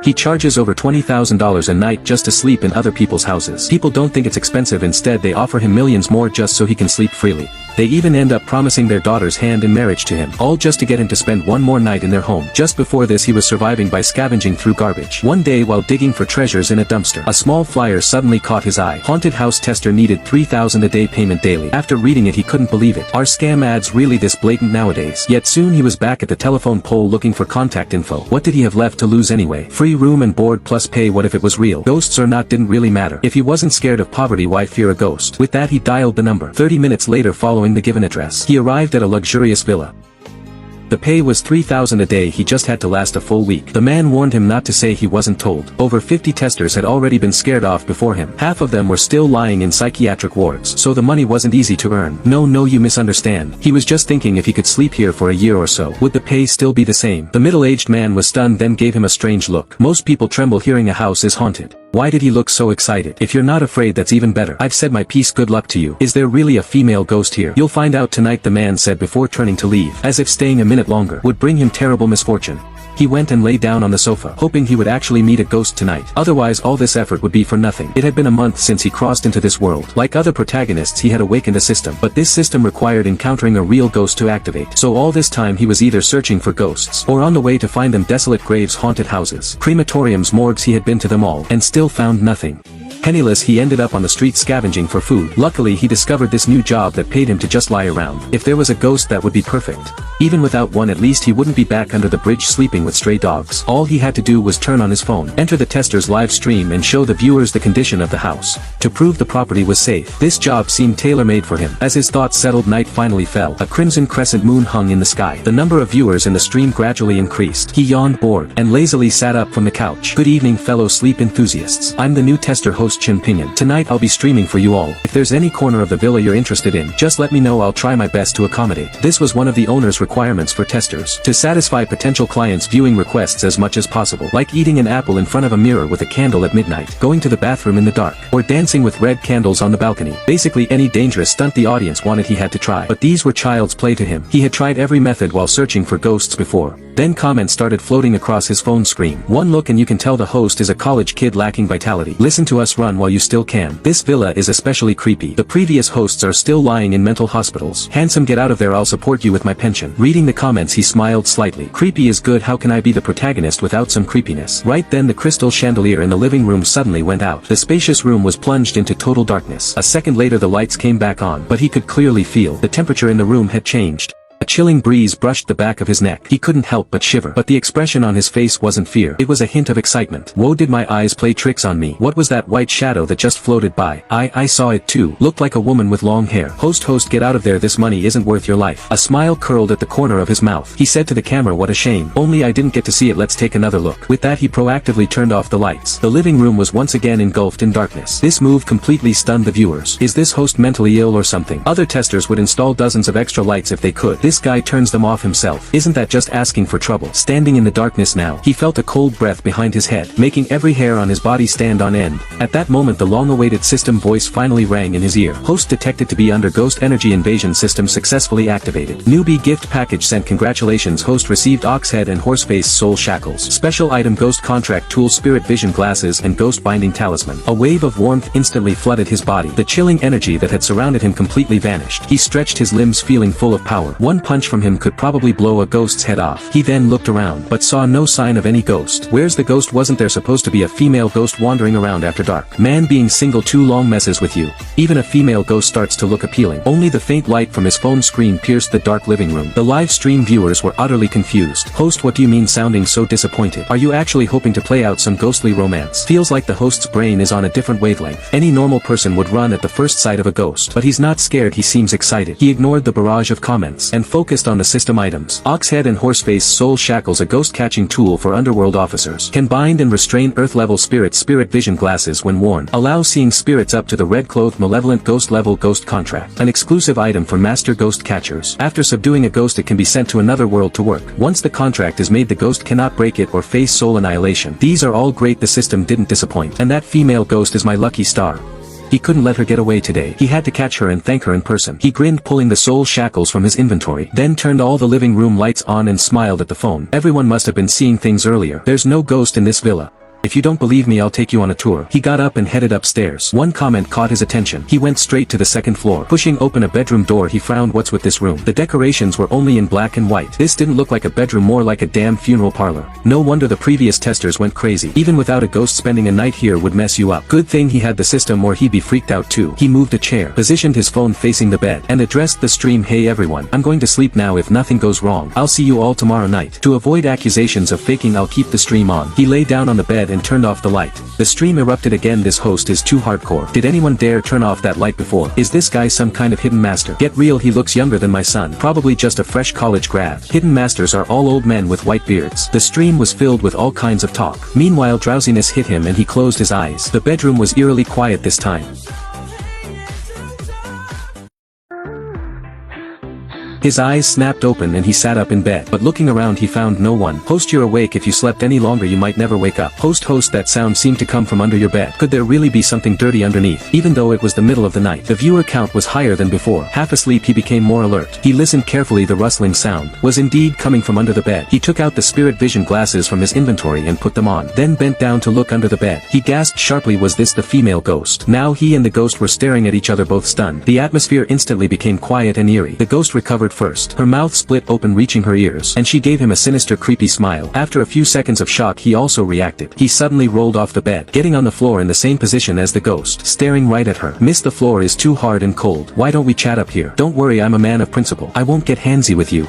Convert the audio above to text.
He charges over $20,000 a night just to sleep in other people's houses. People don't think it's expensive, instead they offer him millions more just so he can sleep freely. They even end up promising their daughter's hand in marriage to him, all just to get him to spend one more night in their home. Just before this he was surviving by scavenging through garbage. One day while digging for treasures in a dumpster, a small flyer suddenly caught his eye. Haunted house tester needed $3,000 a day payment daily. After reading it he couldn't believe it. Are scam ads really this blatant nowadays? Yet soon he was back at the telephone pole looking for contact info. What did he have left to lose anyway? Free room and board plus pay. What if it was real? Ghosts or not didn't really matter. If he wasn't scared of poverty, why fear a ghost? With that he dialed the number. 30 minutes later, following the given address, he arrived at a luxurious villa. The pay was $3,000 a day. He just had to last a full week. The man warned him not to say he wasn't told. Over 50 testers had already been scared off before him. Half of them were still lying in psychiatric wards, so the money wasn't easy to earn. No, you misunderstand. He was just thinking if he could sleep here for a year or so, would the pay still be the same? The middle-aged man was stunned, then gave him a strange look. Most people tremble hearing a house is haunted. Why did he look so excited? If you're not afraid, that's even better. I've said my piece, good luck to you. Is there really a female ghost here? You'll find out tonight, the man said before turning to leave, as if staying a minute longer would bring him terrible misfortune. He went and lay down on the sofa, hoping he would actually meet a ghost tonight. Otherwise all this effort would be for nothing. It had been a month since he crossed into this world. Like other protagonists, he had awakened a system, but this system required encountering a real ghost to activate. So all this time he was either searching for ghosts, or on the way to find them. Desolate graves, haunted houses, crematoriums, morgues, he had been to them all, and still found nothing. Penniless, he ended up on the street scavenging for food. Luckily he discovered this new job that paid him to just lie around. If there was a ghost, that would be perfect. Even without one, at least he wouldn't be back under the bridge sleeping with stray dogs. All he had to do was turn on his phone, enter the tester's live stream, and show the viewers the condition of the house, to prove the property was safe. This job seemed tailor-made for him. As his thoughts settled, night finally fell. A crimson crescent moon hung in the sky. The number of viewers in the stream gradually increased. He yawned, bored, and lazily sat up from the couch. Good evening, fellow sleep enthusiasts. I'm the new tester host, Chin Pinion. Tonight I'll be streaming for you all. If there's any corner of the villa you're interested in, just let me know. I'll try my best to accommodate. This was one of the owner's requirements for testers, to satisfy potential clients' viewing requests as much as possible, like eating an apple in front of a mirror with a candle at midnight, going to the bathroom in the dark, or dancing with red candles on the balcony. Basically any dangerous stunt the audience wanted he had to try. But these were child's play to him. He had tried every method while searching for ghosts before. Then comments started floating across his phone screen. One look and you can tell the host is a college kid lacking vitality. Listen to us run while you still can. This villa is especially creepy. The previous hosts are still lying in mental hospitals. Handsome, get out of there, I'll support you with my pension. Reading the comments he smiled slightly. Creepy is good. How can I be the protagonist without some creepiness? Right then the crystal chandelier in the living room suddenly went out. The spacious room was plunged into total darkness. A second later the lights came back on, but he could clearly feel the temperature in the room had changed. A chilling breeze brushed the back of his neck. He couldn't help but shiver. But the expression on his face wasn't fear. It was a hint of excitement. Whoa, did my eyes play tricks on me? What was that white shadow that just floated by? I saw it too. Looked like a woman with long hair. Host, get out of there. This money isn't worth your life. A smile curled at the corner of his mouth. He said to the camera, what a shame. Only I didn't get to see it. Let's take another look. With that he proactively turned off the lights. The living room was once again engulfed in darkness. This move completely stunned the viewers. Is this host mentally ill or something? Other testers would install dozens of extra lights if they could. This guy turns them off himself. Isn't that just asking for trouble? Standing in the darkness now, he felt a cold breath behind his head, making every hair on his body stand on end. At that moment the long-awaited system voice finally rang in his ear. Host detected to be under ghost energy invasion system successfully activated. Newbie gift package sent. Congratulations, host received ox head and horseface soul shackles. Special item ghost contract tool, spirit vision glasses, and ghost binding talisman. A wave of warmth instantly flooded his body. The chilling energy that had surrounded him completely vanished. He stretched his limbs feeling full of power. One punch from him could probably blow a ghost's head off. He then looked around, but saw no sign of any ghost. Where's the ghost? Wasn't there supposed to be a female ghost wandering around after dark? Man, being single too long messes with you. Even a female ghost starts to look appealing. Only the faint light from his phone screen pierced the dark living room. The live stream viewers were utterly confused. Host, what do you mean, sounding so disappointed? Are you actually hoping to play out some ghostly romance? Feels like the host's brain is on a different wavelength. Any normal person would run at the first sight of a ghost, but he's not scared. He seems excited. He ignored the barrage of comments and focused on the system items. Ox head and horseface soul shackles, a ghost-catching tool for underworld officers. Can bind and restrain earth-level spirits. Spirit vision glasses when worn allows seeing spirits up to the red-clothed malevolent ghost level. Ghost contract, an exclusive item for master ghost catchers. After subduing a ghost it can be sent to another world to work. Once the contract is made the ghost cannot break it or face soul annihilation. These are all great. The system didn't disappoint. And that female ghost is my lucky star. He couldn't let her get away today. He had to catch her and thank her in person. He grinned, pulling the soul shackles from his inventory, then turned all the living room lights on and smiled at the phone. Everyone must have been seeing things earlier. There's no ghost in this villa. If you don't believe me, I'll take you on a tour. He got up and headed upstairs. One comment caught his attention. He went straight to the second floor. Pushing open a bedroom door, he frowned. What's with this room? The decorations were only in black and white. This didn't look like a bedroom, more like a damn funeral parlor. No wonder the previous testers went crazy. Even without a ghost, spending a night here would mess you up. Good thing he had the system or he'd be freaked out too. He moved a chair, positioned his phone facing the bed, and addressed the stream. Hey everyone, I'm going to sleep now. If nothing goes wrong, I'll see you all tomorrow night. To avoid accusations of faking, I'll keep the stream on. He lay down on the bed and turned off the light. The stream erupted again. This host is too hardcore. Did anyone dare turn off that light before? Is this guy some kind of hidden master? Get real, he looks younger than my son. Probably just a fresh college grad. Hidden masters are all old men with white beards. The stream was filled with all kinds of talk. Meanwhile, drowsiness hit him and he closed his eyes. The bedroom was eerily quiet this time. His eyes snapped open and he sat up in bed. But looking around, he found no one. Host, you're awake. If you slept any longer, you might never wake up. Host, that sound seemed to come from under your bed. Could there really be something dirty underneath? Even though it was the middle of the night, the viewer count was higher than before. Half asleep, he became more alert. He listened carefully. The rustling sound was indeed coming from under the bed. He took out the spirit vision glasses from his inventory and put them on, then bent down to look under the bed. He gasped sharply. Was this the female ghost? Now he and the ghost were staring at each other, both stunned. The atmosphere instantly became quiet and eerie. The ghost recovered first. Her mouth split open, reaching her ears, and she gave him a sinister, creepy smile. After a few seconds of shock, he also reacted. He suddenly rolled off the bed, getting on the floor in the same position as the ghost, staring right at her. Miss, the floor is too hard and cold. Why don't we chat up here? Don't worry, I'm a man of principle. I won't get handsy with you.